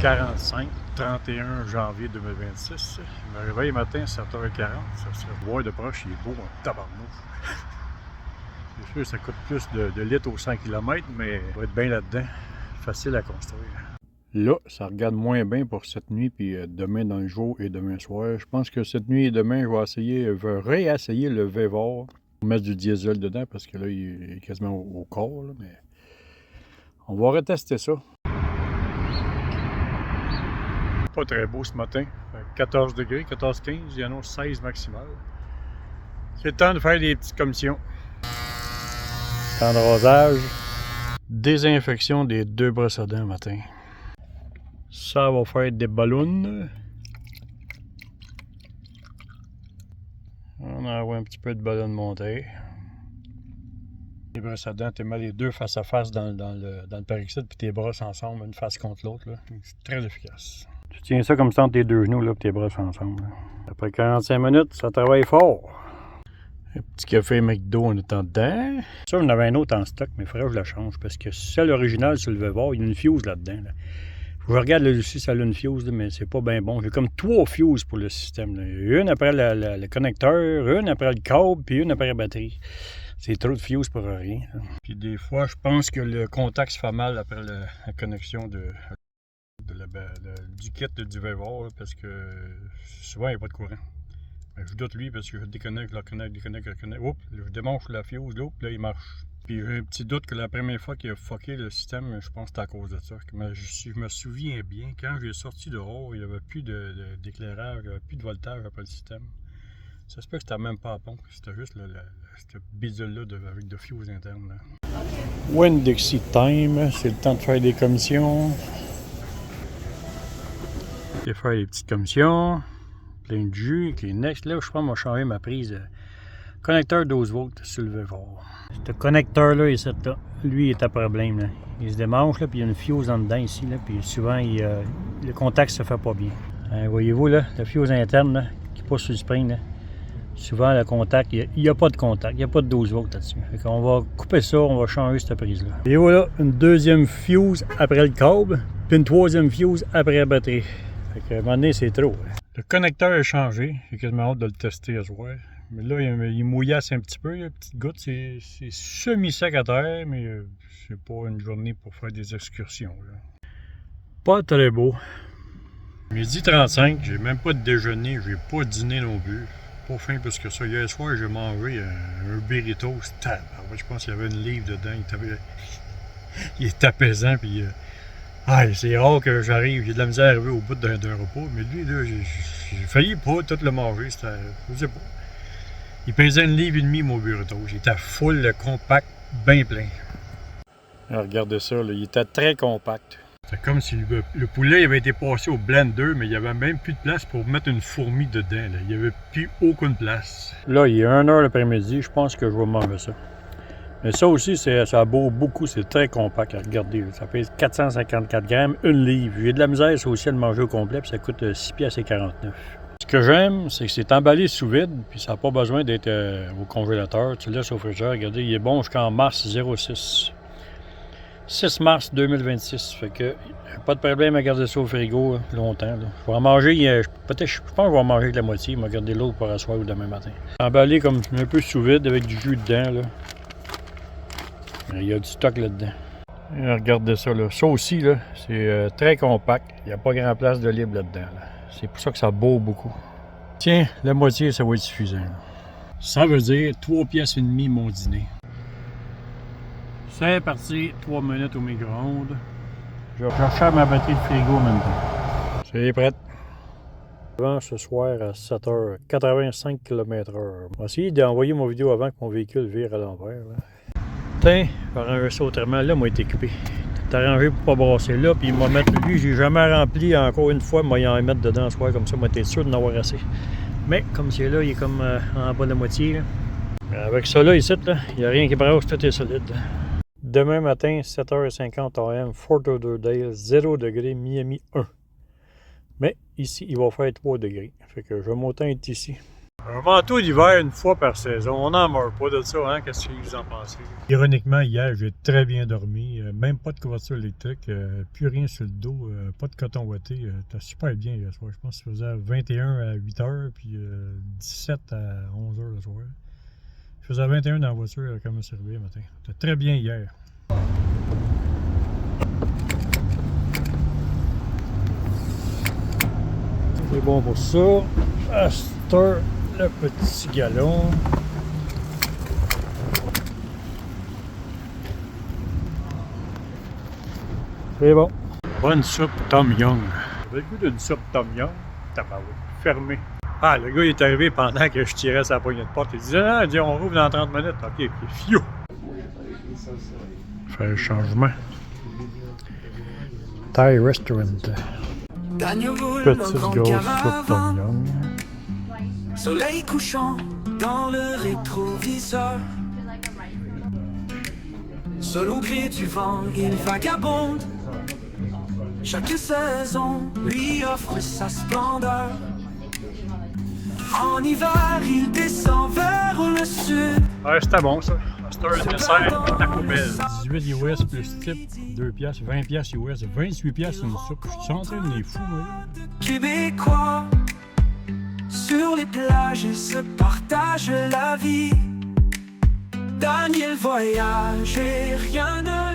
7h45, 31 janvier 2026. Je me réveille matin à 7h40. Ça se voit de proche, il est beau en tabarnouche. C'est sûr, ça coûte plus de litres au 100 km, mais on va être bien là-dedans. Facile à construire. Là, ça regarde moins bien pour cette nuit, puis demain dans le jour et demain soir. Je pense que cette nuit et demain, je vais réessayer le Vévor. On va mettre du diesel dedans parce que là, il est quasiment au corps, là, mais on va retester ça. Pas très beau ce matin. 14 degrés, 14-15, il annonce 16 maximal. C'est le temps de faire des petites commissions. Temps de rasage. Désinfection des 2 brosses à dents matin. Ça va faire des ballons. On envoie un petit peu de ballon monté. Les brosses à dents, tu mets les deux face à face dans le peroxyde, puis tes brosses ensemble, une face contre l'autre. C'est très efficace. Tu tiens ça comme ça entre tes deux genoux, là, puis tes brosses ensemble. Là. Après 45 minutes, ça travaille fort. Un petit café McDo en étant dedans. Ça, j'en avais un autre en stock, mais il faudrait que je la change, parce que celle originale, sur le Vévor, il y a une fuse là-dedans. Là. Faut que je regarde là aussi, ça a une fuse, là, mais c'est pas bien bon. J'ai comme 3 fuses pour le système. Là. Une après le connecteur, une après le câble, puis une après la batterie. C'est trop de fuses pour rien. Là. Puis des fois, je pense que le contact se fait mal après la connexion du kit du Vévor, parce que souvent, il n'y a pas de courant. Mais je doute lui parce que je déconnecte, déconnecte. Oups, je démanche la fuse, là, puis là, il marche. Puis j'ai un petit doute que la première fois qu'il a fucké le système, je pense que c'était à cause de ça. Mais je me souviens bien, quand j'ai sorti dehors, il n'y avait plus d'éclairage, il n'y avait plus de voltage après le système. Ça se peut que c'était même pas à pompe, c'était juste cette bidule-là avec de fuse interne. Là. Winn-Dixie time, c'est le temps de faire des commissions. De faire des petites commissions. Plein de jus avec les Next. Là, je pense que je vais changer ma prise. Connecteur 12 volts sur le Vévor. Ce connecteur-là, lui, il est à problème. Là. Il se démanche, là, puis il y a une fuse en dedans ici. Là, puis souvent, le contact se fait pas bien. Voyez-vous, là, la fuse interne là, qui pousse sur le spring. Là. Souvent, le contact, il n'y a pas de contact. Il n'y a pas de 12 volts là-dessus. On va couper ça, on va changer cette prise-là. Et voilà, une deuxième fuse après le câble, puis une troisième fuse après la batterie. Fait qu'à un moment donné, c'est trop. Là. Le connecteur a changé. J'ai quasiment hâte de le tester à soir. Mais là, il mouillasse un petit peu. Il y a une petite goutte. C'est semi-sec à terre, mais c'est pas une journée pour faire des excursions. Là. Pas très beau. Midi 35, j'ai même pas de déjeuner. J'ai pas de dîner non plus. Pas faim parce que ça. Hier soir, j'ai mangé un burrito. Je pense qu'il y avait une livre dedans. Il est apaisant. Puis, c'est rare que j'arrive. J'ai de la misère à arriver au bout d'un repas. Mais lui, là, j'ai failli pas tout le manger. Je sais pas. Il pesait 1,5 livre, mon burrito. Il était full, compact, bien plein. Alors, regardez ça, là, il était très compact. C'est comme si le poulet avait été passé au blender, mais il n'y avait même plus de place pour mettre une fourmi dedans. Là. Il n'y avait plus aucune place. Là, il est 1h l'après-midi, je pense que je vais manger ça. Mais ça aussi, ça bourre beaucoup, c'est très compact. Regardez, ça pèse 454 grammes, 1 livre. J'ai de la misère, ça aussi, à le manger au complet, puis ça coûte 6,49 $. Ce que j'aime, c'est que c'est emballé sous vide, puis ça n'a pas besoin d'être au congélateur. Tu le laisses au frigidaire. Regardez, il est bon jusqu'en mars 06. 6 mars 2026. Fait que pas de problème à garder ça au frigo longtemps. Là. Je vais en manger, peut-être, je pense que je vais en manger avec la moitié. Je vais garder l'autre pour asseoir ou demain matin. Emballé comme un peu sous vide avec du jus dedans. Là. Il y a du stock là-dedans. Et regardez ça. Là. Ça aussi, là, c'est très compact. Il n'y a pas grand place de libre là-dedans. Là. C'est pour ça que ça bourre beaucoup. Tiens, la moitié, ça va être suffisant. Là. Ça veut dire 3,5 piastres mon dîner. C'est parti, 3 minutes au micro-ondes. Je vais chercher ma batterie de frigo en même temps. C'est prêt. Ce soir à 7h, 85 km/h. Je vais essayer d'envoyer mon vidéo avant que mon véhicule vire à l'envers. Tiens, par un ça autrement, là, moi, il est équipé. Tout arrangé pour pas brasser là, puis il m'a mettre lui, j'ai jamais rempli encore une fois, moi, il en mettre dedans ce soir, comme ça, moi, t'es sûr d'en avoir assez. Mais, comme c'est là, il est comme en bas de la moitié, là. Avec ça là, ici, là, il n'y a rien qui brasse, tout est solide. Demain matin, 7h50 AM, Fort Lauderdale, 0 degré, Miami 1. Mais ici, il va faire 3 degrés. Fait que je vais m'autant être ici. Un manteau d'hiver une fois par saison, on n'en meurt pas de ça, hein? Qu'est-ce que vous en pensez? Ironiquement, hier, j'ai très bien dormi, même pas de couverture électrique, plus rien sur le dos, pas de coton ouaté, c'était super bien hier soir. Je pense que ça faisait 21 à 8 h, puis 17 à 11 h le soir. Je faisais 21 dans la voiture quand je me suis réveillé le matin. C'était très bien hier. C'est bon pour ça. À cette heure, le petit galon. C'est bon. Bonne soupe Tom Young. J'avais le goût d'une soupe Tom Young. Tabarouette. Fermé. Ah, le gars il est arrivé pendant que je tirais sa poignée de porte. Il disait, ah, on rouvre dans 30 minutes. Ok, fiou. Faire le changement. Thai Restaurant. Petite grosse soupe Tom Young. Soleil couchant dans le rétroviseur. Seul au gré du vent, il vagabonde. Chaque saison lui offre sa splendeur. En hiver, il descend vers le sud. Ouais, c'était bon ça. C'était un dessert Taco Bell. 18 US plus tip, 2 piastres, 20 piastres US, 28 piastres une soupe. Je suis en train de les fous, moi. Québécois, sur les plages, ils se partagent la vie. Daniel voyage et rien ne